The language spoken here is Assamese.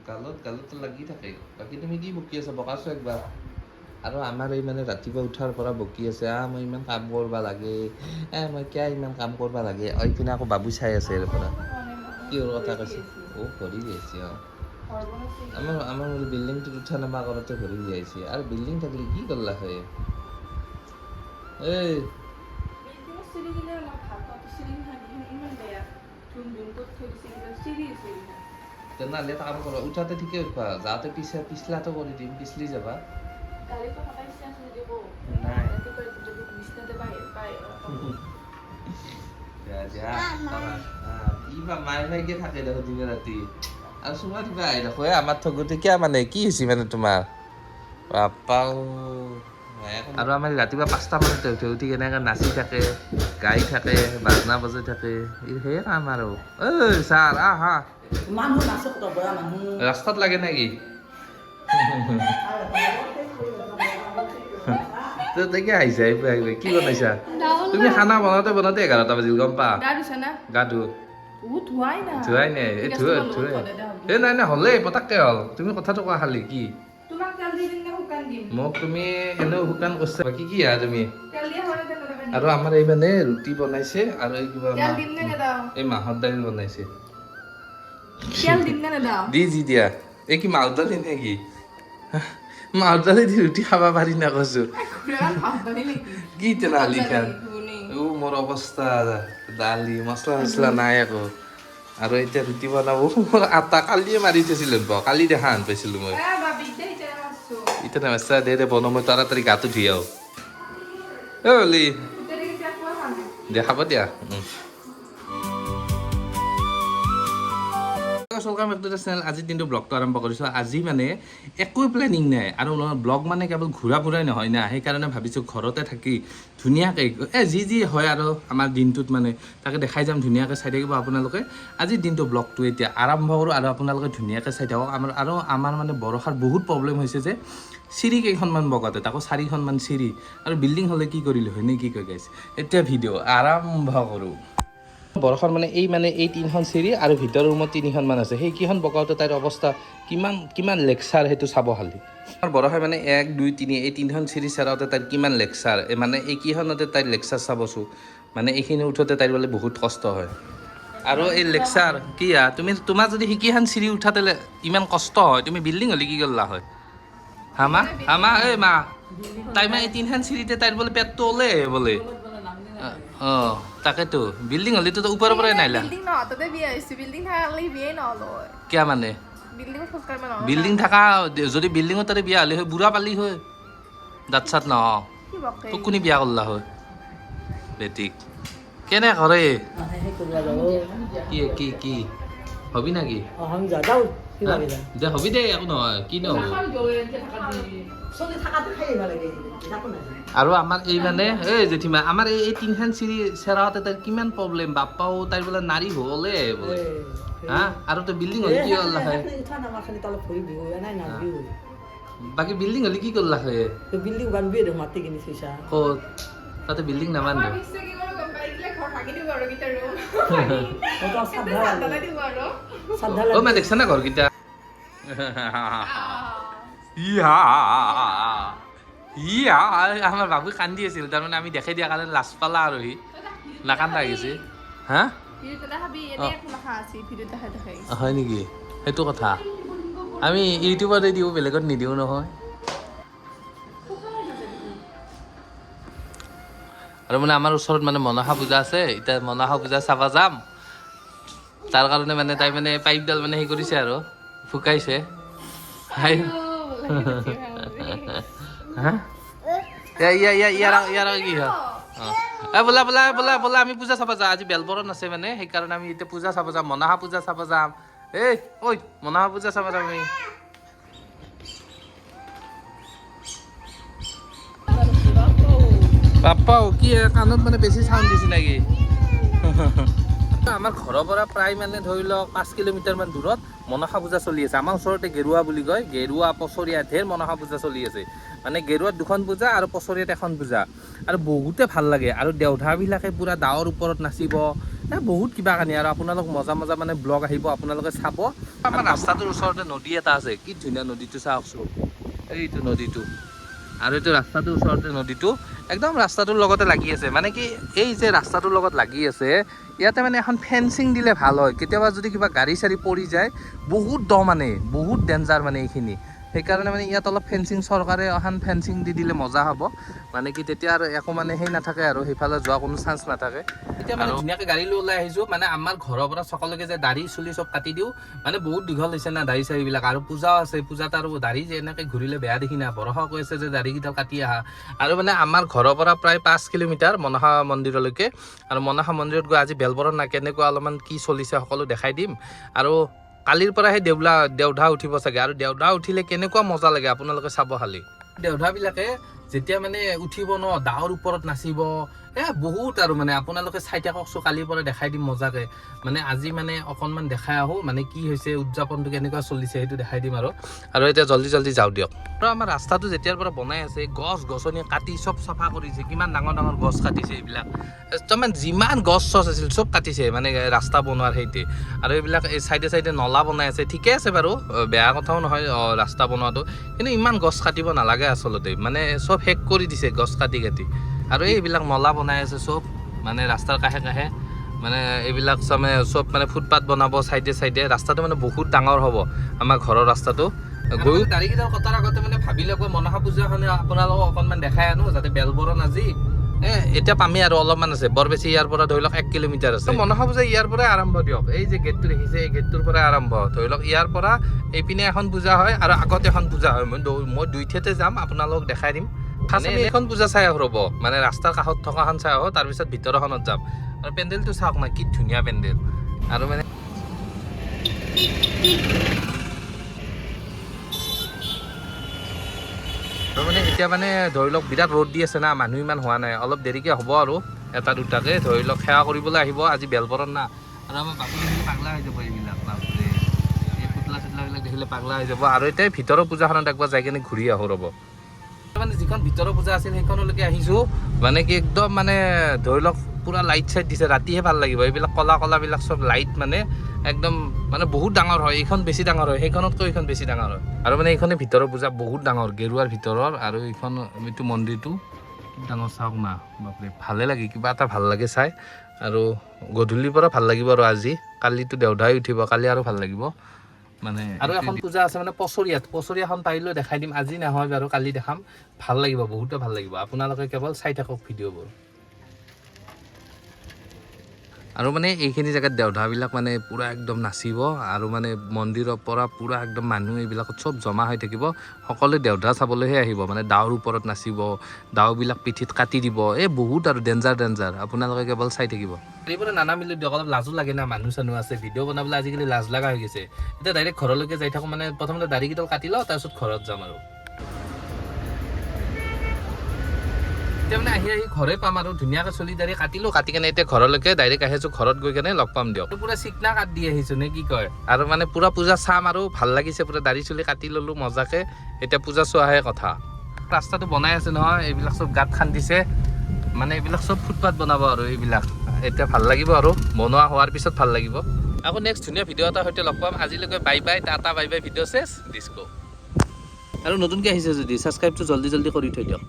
গালত লাগি থাকে। বাকী তুমি কি বকি আছা বকাছো একবাৰ। আৰু আমাৰ এই মানে ৰাতিপুৱা উঠাৰ পৰা বকি আছে মই ইমান কাম কৰবা লাগে মই কিয় ইমান কাম কৰবা লাগে এইপিনে আকৌ বাবু চাই আছে ইয়াৰ পৰা কিহৰ কথা কৈছে ভৰি গৈছে আমাৰ বিল্ডিংটোত উঠা নামা কৰোঁতে ভৰি যাইছে আৰু বিল্ডিং থাকিলে কি কৰলা হয় এই তেনেহ'লে এটা কাম কৰা উঠাতে ঠিকে উঠবা যাওঁতে পিছলাটো কৰি দিম পিছলি যাবা নাই মায়ে মাইকে থাকে দেখো দিনে ৰাতি আৰু চুমা দিবা আহি দেখো আমাৰ ঠগতে কিয় মানে কি হৈছে মানে তোমাৰ বাপ্পাও আৰু আমাৰ ৰাতিপুৱা 5টা মানতে উঠি কেনেকৈ নাচি থাকে গাই থাকে বাজনা বজাই থাকে সেয়ে কাম আৰু ঐ ছাৰ আহা ৰাস্তাত লাগে নেকি দেখি আহিছা কি বনাইছা তুমি খানা বনাওঁতে 11টা বাজিল গম পা গা ধু ধুৱাই নাই এই নাই নাই হ'লেই পটাককে হ'ল তুমি কথাটো কোৱা খালি কি মোক তুমি এনেও শুকান কৈছা বাকী কি তুমি আৰু আমাৰ এই মানে ৰুটি বনাইছে আৰু এই কিবা এই মাহৰ দাইল বনাইছে দি দিয়া এই কি মাহৰ দালি নেকি মাহৰ দালি দি ৰুটি খাব পাৰি না কৈছো কি তেনেহ'লে খান মোৰ অৱস্থা দালি মছলা চছলা নাই আকৌ আৰু এতিয়া ৰুটি বনাব মোৰ আটা কালিয়ে মাৰি থৈছিলোঁ কালি দেখা আন পাইছিলোঁ মই এতিয়া নামাইছা দে বনাব মই তাড়াতাড়ি গাটো ধুই আহোঁ অলি দেখাব দিয়া চলকাম একটা চেনেল আজিৰ দিনটো ব্লগটো আৰম্ভ কৰিছোঁ আজি মানে একোৱে প্লেনিং নাই আৰু ব্লগ মানে কেৱল ঘূৰা ফুৰাই নহয় না সেইকাৰণে ভাবিছোঁ ঘৰতে থাকি ধুনীয়াকৈ যি হয় আৰু আমাৰ দিনটোত মানে তাকে দেখাই যাম ধুনীয়াকৈ চাই থাকিব আপোনালোকে আজিৰ দিনটো ব্লগটো এতিয়া আৰম্ভ কৰোঁ আৰু আপোনালোকে ধুনীয়াকৈ চাই থাকক আমাৰ মানে বৰষাৰ বহুত প্ৰব্লেম হৈছে যে চিৰি কেইখনমান বগাতে তাকো 4খনমান চিৰি আৰু বিল্ডিং হ'লে কি কৰিলোঁ হয় নে কি কয় গাইছে এতিয়া ভিডিঅ' আৰম্ভ কৰোঁ বৰষাৰ মানে এই 3খন চিৰি আৰু ভিতৰৰ ৰুমত 3খনমান আছে সেইকেইখন বগাওঁতে তাইৰ অৱস্থা কিমান লেকচাৰ সেইটো চাব খালি আৰু বৰষাই মানে 1 2 3 এই 3খন চিৰি চেৰাওঁতে তাইৰ কিমান লেকচাৰ মানে এইকেইখনতে তাইৰ লেকচাৰ চাবছোঁ মানে এইখিনি উঠোতে তাইৰ বোলে বহুত কষ্ট হয় আৰু এই লেকচাৰ কি তোমাৰ যদি সেইকেইখন চিৰি উঠাতে ইমান কষ্ট হয় তুমি বিল্ডিং হ'লে কি কৰিলা হয় হামা এই মা তাই মানে এই 3খন চিৰিতে তাইৰ বোলে পেটটো ওলে বোলে তাকেতো বিল্ডিং হ'লেতো ওপৰৰ পৰাই নাইলা কিয় মানে বিল্ডিং থকা যদি বিল্ডিঙত তাতে বিয়া হ'লে হয় বুঢ়া পালি হয় দাঁত চাত নহ তোক কোনে বিয়া কৰলা হয় বেটিক কেনে কৰে কি হবি নাকি দে হবি দে একো নহয় কি নহ'ব আৰু আমাৰ এই মানে এই জেঠিমা আমাৰ এই 3খন চিৰি চেৰাওঁতে তাইৰ কিমান প্ৰব্লেম বাপ্পাও তাইৰ বোলে নাৰী হ'লে বোলে আৰু তো বিল্ডিং হ'লে কি কৰলা হয় বাকী বিল্ডিং হ'লে কি কৰলা হয় বিল্ডিং বানবি মাটি কিনি চইছা ক'ত তাতে বিল্ডিং নামান মই দেখছা না ঘৰকেইটা আমাৰ বাবু কান্দি আছিল তাৰমানে আমি দেখাই দিয়া কাৰণে লাজ পালা আৰু সি নাকান্দা গৈছে হয় নেকি সেইটো কথা আমি ইউটিউবতে দিওঁ বেলেগত নিদিওঁ নহয় আৰু মানে আমাৰ ওচৰত মানে মনসা পূজা আছে এতিয়া মনসা পূজা চাব যাম তাৰ কাৰণে মানে তাই মানে পাইপডাল মানে সেই কৰিছে আৰু ফুকাইছে ইয়াৰ কি হয় বোলা আমি পূজা চাব যাম আজি বেলবৰণ আছে মানে সেইকাৰণে আমি এতিয়া পূজা চাব যাম মনসা পূজা চাব যাম ঐ মনসা পূজা চাব যাম আমি পাপাও কি কাণত মানে বেছি চাউণ্ড দিছে নেকি আমাৰ ঘৰৰ পৰা প্ৰায় মানে ধৰি লওক 5 কিলোমিটাৰমান দূৰত মনসা পূজা চলি আছে আমাৰ ওচৰতে গেৰুৱা বুলি কয় গেৰুৱা পছৰিয়া ঢেৰ মনসা পূজা চলি আছে মানে গেৰুৱাত 2খন পূজা আৰু পছৰিয়াত 1খন পূজা আৰু বহুতে ভাল লাগে আৰু দেওধাবিলাকে পুৰা ডাৱৰ ওপৰত নাচিব বহুত কিবা কানি আৰু আপোনালোক মজা মজা মানে ব্লগ আহিব আপোনালোকে চাব আমাৰ ৰাস্তাটোৰ ওচৰতে নদী এটা আছে কি ধুনীয়া নদীটো চাওকচোন এইটো নদীটো আৰু এইটো ৰাস্তাটোৰ ওচৰতে নদীটো একদম ৰাস্তাটোৰ লগতে লাগি আছে মানে কি এই যে ৰাস্তাটোৰ লগত লাগি আছে ইয়াতে মানে এখন ফেন্সিং দিলে ভাল হয় কেতিয়াবা যদি কিবা গাড়ী চাড়ী পৰি যায় বহুত দ মানে বহুত ডেঞ্জাৰ মানে এইখিনি সেইকাৰণে মানে ইয়াত অলপ ফেন্সিং চৰকাৰে এখন ফেন্সিং দি দিলে মজা হ'ব মানে কি তেতিয়া আৰু একো মানে সেই নাথাকে আৰু সেইফালে যোৱা কোনো চান্স নাথাকে এতিয়া মানে ধুনীয়াকৈ গাড়ী লৈ ওলাই আহিছোঁ মানে আমাৰ ঘৰৰ পৰা চকলৈকে যে দাড়ি চুলি চব কাটি দিওঁ মানে বহুত দীঘল হৈছে না দাড়ি চাড়িবিলাক আৰু পূজাও আছে পূজাত আৰু দাড়ি যে এনেকৈ ঘূৰিলে বেয়া দেখি না বৰষা কৈ আছে যে দাড়িকেইডাল কাটি আহা আৰু মানে আমাৰ ঘৰৰ পৰা প্ৰায় 5 কিলোমিটাৰ মনসা মন্দিৰলৈকে আৰু মনসা মন্দিৰত গৈ আজি বেলবৰণ না কেনেকুৱা অলপমান কি চলিছে সকলো দেখাই দিম আৰু কালিৰ পৰা সেই দেওধা উঠিব চাগে আৰু দেওধা উঠিলে কেনেকুৱা মজা লাগে আপোনালোকে চাব খালি দেওধাবিলাকে যেতিয়া মানে উঠিব ন ডাৱৰ ওপৰত নাচিব বহুত আৰু মানে আপোনালোকে চাই থাককচোন কালিৰ পৰা দেখাই দিম মজাকে মানে আজি মানে অকণমান দেখাই আহোঁ মানে কি হৈছে উদযাপনটো কেনেকুৱা চলিছে সেইটো দেখাই দিম আৰু এতিয়া জল্দি জল্দি যাওঁ দিয়ক আৰু আমাৰ ৰাস্তাটো যেতিয়াৰ পৰা বনাই আছে গছ গছনি কাটি চব চাফা কৰিছে কিমান ডাঙৰ ডাঙৰ গছ কাটিছে এইবিলাক তাৰমানে যিমান গছ চছ আছিল চব কাটিছে মানে ৰাস্তা বনোৱাৰ সেইতে আৰু এইবিলাক এই চাইডে চাইডে নলা বনাই আছে ঠিকে আছে বাৰু বেয়া কথাও নহয় ৰাস্তা বনোৱাটো কিন্তু ইমান গছ কাটিব নালাগে আচলতে মানে চব শেষ কৰি দিছে গছ কাটি কাটি আৰু এইবিলাক নলা বনাই আছে চব মানে ৰাস্তাৰ কাষে কাষে মানে এইবিলাক চব মানে ফুটপাথ বনাব চাইডে চাইডে ৰাস্তাটো মানে বহুত ডাঙৰ হ'ব আমাৰ ঘৰৰ ৰাস্তাটো গৈ দাড়িকেইডাল কটাৰ আগতে মানে ভাবিলে মনসা পূজাখনে আপোনালোকক অকণমান দেখাই আনো যাতে বেলবৰণ আজি এতিয়া পামেই আৰু অলপমান আছে বৰ বেছি ইয়াৰ পৰা ধৰি লওক 1 কিলোমিটাৰ আছে মনসা পূজা ইয়াৰ পৰাই আৰম্ভ দিয়ক এই যে গেটটো দেখিছে এই গেটটোৰ পৰাই আৰম্ভ ধৰি লওক ইয়াৰ পৰা এইপিনে এখন পূজা হয় আৰু আগতে এখন পূজা হয় মই দুইঠাতে যাম আপোনালোকক দেখাই দিম এখন পূজা চাই ৰ'ব মানে ৰাস্তাৰ কাষত থকাখন চাই আহোঁ তাৰপিছত ভিতৰখনত যাম আৰু পেণ্ডেলটো চাওক না কি ধুনীয়া পেণ্ডেল আৰু মানে এতিয়া মানে ধৰি লওক বিৰাট ৰ'দ দি আছে না মানুহ ইমান হোৱা নাই অলপ দেৰিকৈ হ'ব আৰু এটা দুটাকে ধৰি লওক সেৱা কৰিবলৈ আহিব আজি বেলবৰণ না আৰু আমাৰ বাপু দেখিলে পাগলা হৈ যাব এইবিলাক বাপৰে এই পুতলা চুতলাবিলাক দেখিলে পাগলা হৈ যাব আৰু এতিয়া ভিতৰৰ পূজাখনত একবাৰ যাই কিনে ঘূৰি আহোঁ ৰ'ব মানে যিখন ভিতৰৰ পূজা আছিল সেইখনলৈকে আহিছোঁ মানে কি একদম মানে ধৰি লওক পুৰা লাইট চাইট দিছে ৰাতিহে ভাল লাগিব এইবিলাক কলা কলাবিলাক চব লাইট মানে একদম মানে বহুত ডাঙৰ হয় এইখন বেছি ডাঙৰ হয় সেইখনতকৈ এইখন বেছি ডাঙৰ হয় আৰু মানে এইখনে ভিতৰৰ পূজা বহুত ডাঙৰ গেৰুৱাৰ ভিতৰৰ আৰু এইখন এইটো মন্দিৰটো ডাঙৰ চাওক না বাপৰে ভালে লাগে কিবা এটা ভাল লাগে চাই আৰু গধূলিৰ পৰা ভাল লাগিব আৰু আজি কালিতো দেওধাই উঠিব কালি আৰু ভাল লাগিব মানে আৰু এখন পূজা আছে মানে পচৰীয়াখন পাৰিলেও দেখাই দিম আজি নহয় বাৰু কালি দেখাম ভাল লাগিব বহুতে ভাল লাগিব আপোনালোকে কেৱল চাই থাকক ভিডিঅ'বোৰ আৰু মানে এইখিনি জেগাত দেওধাবিলাক মানে পুৰা একদম নাচিব আৰু মানে মন্দিৰৰ পৰা পুৰা একদম মানুহ এইবিলাকত চব জমা হৈ থাকিব সকলোৱে দেওধা চাবলৈহে আহিব মানে দাওৰ ওপৰত নাচিব দাওবিলাক পিঠিত কাটি দিব বহুত আৰু ডেঞ্জাৰ আপোনালোকে কেৱল চাই থাকিব এইবোৰে নানামিলো দিয়ক অলপ লাজো লাগে না মানুহ চানুহ আছে ভিডিঅ' বনাবলৈ আজিকালি লাজ লগা হৈ গৈছে এতিয়া ডাইৰেক্ট ঘৰলৈকে যাই থাকোঁ মানে প্ৰথমতে দাড়িকেইডাল কাটি লওঁ তাৰপিছত ঘৰত যাম আৰু এতিয়া মানে আহি ঘৰে পাম আৰু ধুনীয়াকৈ চলি দাড়ি কাটিলোঁ কাটি কেনে এতিয়া ঘৰলৈকে ডাইৰেক্ট আহিছোঁ ঘৰত গৈ কেনে লগ পাম দিয়ক পুৰা চিকনা কাট দি আহিছোঁ নে কি কয় আৰু মানে পুৰা পূজা চাম আৰু ভাল লাগিছে পুৰা দাড়ি চুলি কাটি ল'লোঁ মজাকৈ এতিয়া পূজা চোৱাহে কথা ৰাস্তাটো বনাই আছে নহয় এইবিলাক চব গাঁত খান্দিছে মানে এইবিলাক চব ফুটপাথ বনাব আৰু এইবিলাক এতিয়া ভাল লাগিব আৰু বনোৱা হোৱাৰ পিছত ভাল লাগিব আকৌ নেক্সট ধুনীয়া ভিডিঅ' এটা সৈতে লগ পাম আজিলৈকে bye bye tata bye bye video' চেছ ডিস্কো আৰু নতুনকৈ আহিছে যদি ছাবস্ক্ৰাইবটো জল্দি কৰি থৈ দিয়ক